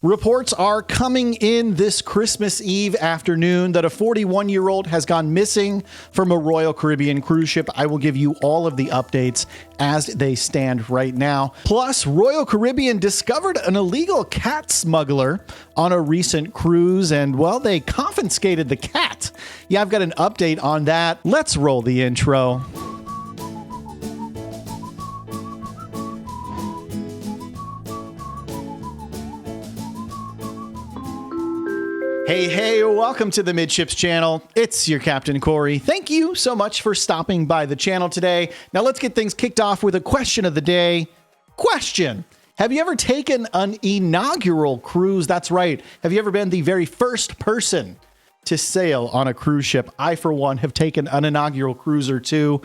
Reports are coming in this Christmas Eve afternoon that a 41-year-old has gone missing from a Royal Caribbean cruise ship. I will give you all of the updates as they stand right now. Plus, Royal Caribbean discovered an illegal cat smuggler on a recent cruise, and, well, they confiscated the cat. Yeah, I've got an update on that. Let's roll the intro. Hey, welcome to the Midships channel. It's your Captain Corey. Thank you so much for stopping by the channel today. Now let's get things kicked off with a question of the day. Question: have you ever taken an inaugural cruise? That's right. Have you ever been the very first person to sail on a cruise ship? I, for one, have taken an inaugural cruise or two.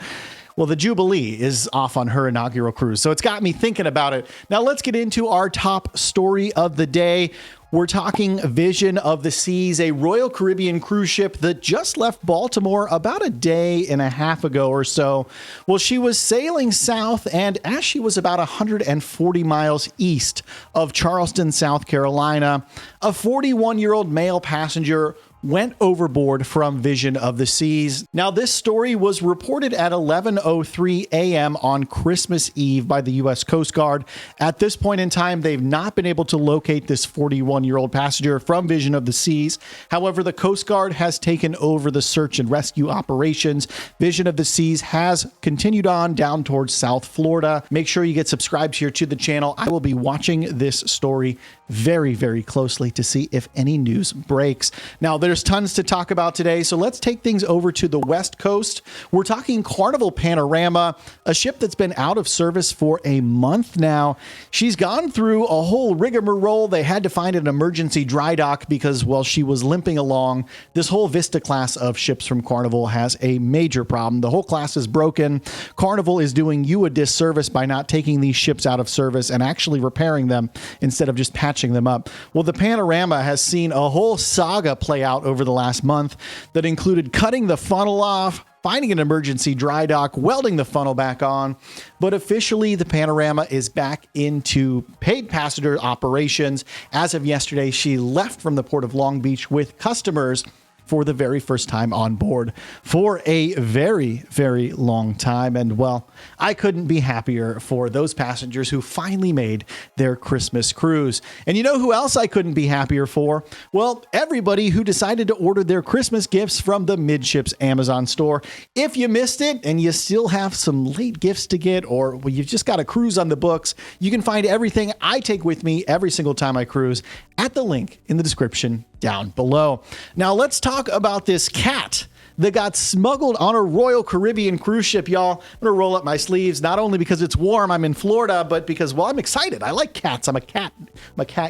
Well, the Jubilee is off on her inaugural cruise, so it's got me thinking about it. Now let's get into our top story of the day. We're talking Vision of the Seas, a Royal Caribbean cruise ship that just left Baltimore about a day and a half ago or so. Well, she was sailing south, and as she was about 140 miles east of Charleston, South Carolina, a 41-year-old male passenger went overboard from Vision of the Seas. Now, this story was reported at 11:03 a.m. on Christmas Eve by the U.S. Coast Guard. At this point in time, they've not been able to locate this 41-year-old passenger from Vision of the Seas. However, the Coast Guard has taken over the search and rescue operations. Vision of the Seas has continued on down towards South Florida. Make sure you get subscribed here to the channel. I will be watching this story very, very closely to see if any news breaks. Now, there's tons to talk about today, so let's take things over to the West Coast. We're talking Carnival Panorama, a ship that's been out of service for a month now. She's gone through a whole rigmarole. They had to find an emergency dry dock because, well, she was limping along. This whole Vista class of ships from Carnival has a major problem. The whole class is broken. Carnival is doing you a disservice by not taking these ships out of service and actually repairing them instead of just patching them up. Well, the Panorama has seen a whole saga play out over the last month that included cutting the funnel off, finding an emergency dry dock, welding the funnel back on. But officially, the Panorama is back into paid passenger operations. As of yesterday, she left from the port of Long Beach with customers for the very first time on board for a very, very long time. And, well, I couldn't be happier for those passengers who finally made their Christmas cruise. And you know who else I couldn't be happier for? Well, everybody who decided to order their Christmas gifts from the Midships Amazon store. If you missed it and you still have some late gifts to get, or well, you've just got a cruise on the books, you can find everything I take with me every single time I cruise at the link in the description down below. Now let's talk about this cat that got smuggled on a Royal Caribbean cruise ship, y'all. I'm gonna roll up my sleeves, not only because it's warm, I'm in Florida, but because, well, I'm excited. I like cats. I'm a cat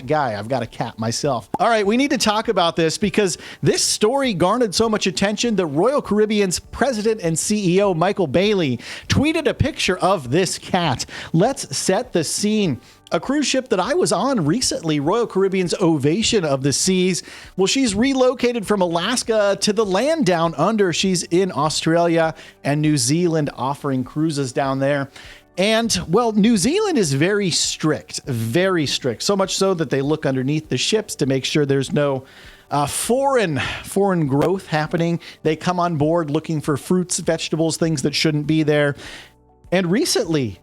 guy. I've got a cat myself. All right, we need to talk about this because this story garnered so much attention that Royal Caribbean's president and CEO, Michael Bailey, tweeted a picture of this cat. Let's set the scene. A cruise ship that I was on recently, Royal Caribbean's Ovation of the Seas. Well, she's relocated from Alaska to the land down under. She's in Australia and New Zealand, offering cruises down there. And, well, New Zealand is very strict, so much so that they look underneath the ships to make sure there's no foreign growth happening. They come on board looking for fruits, vegetables, things that shouldn't be there. And recently,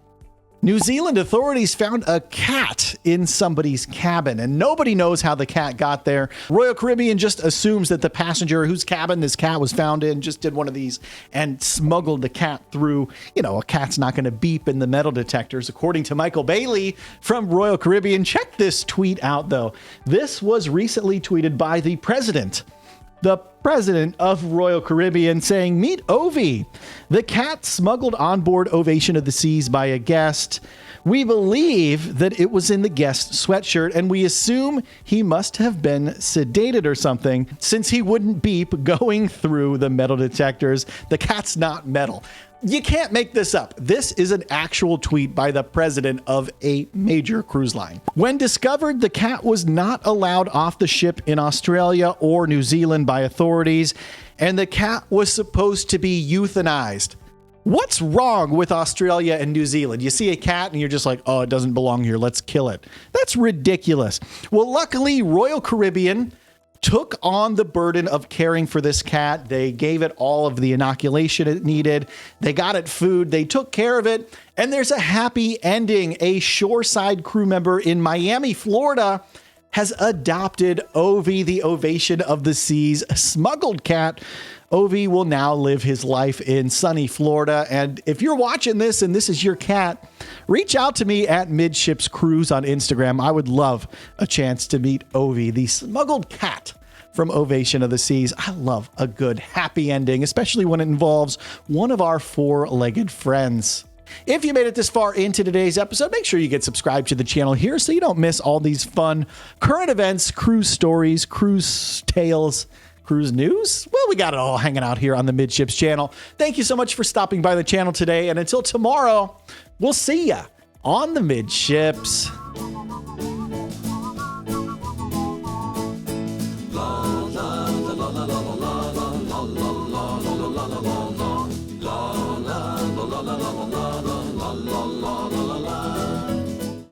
New Zealand authorities found a cat in somebody's cabin, and nobody knows how the cat got there. Royal Caribbean just assumes that the passenger whose cabin this cat was found in just did one of these and smuggled the cat through. You know, a cat's not going to beep in the metal detectors, according to Michael Bailey from Royal Caribbean. Check this tweet out, though. This was recently tweeted by the president of Royal Caribbean, saying, "Meet Ovi, the cat smuggled on board Ovation of the Seas by a guest. We believe that it was in the guest sweatshirt, and we assume he must have been sedated or something, since he wouldn't beep going through the metal detectors. The cat's not metal." You can't make this up. This is an actual tweet by the president of a major cruise line. When discovered, the cat was not allowed off the ship in Australia or New Zealand by authorities, and the cat was supposed to be euthanized. What's wrong with Australia and New Zealand? You see a cat and you're just like, oh, it doesn't belong here. Let's kill it. That's ridiculous. Well, luckily, Royal Caribbean took on the burden of caring for this cat. They gave it all of the inoculation it needed. They got it food. They took care of it. And there's a happy ending. A shoreside crew member in Miami, Florida, has adopted Ovi, the Ovation of the Seas smuggled cat. Ovi will now live his life in sunny Florida. And if you're watching this and this is your cat, reach out to me at Midships Cruise on Instagram. I would love a chance to meet Ovi, the smuggled cat from Ovation of the Seas. I love a good happy ending, especially when it involves one of our four-legged friends. If you made it this far into today's episode, make sure you get subscribed to the channel here so you don't miss all these fun current events, cruise stories, cruise tales, cruise news. Well, we got it all hanging out here on the Midships channel. Thank you so much for stopping by the channel today. And until tomorrow, we'll see ya on the Midships. La la la la la la la la la la la la la la la.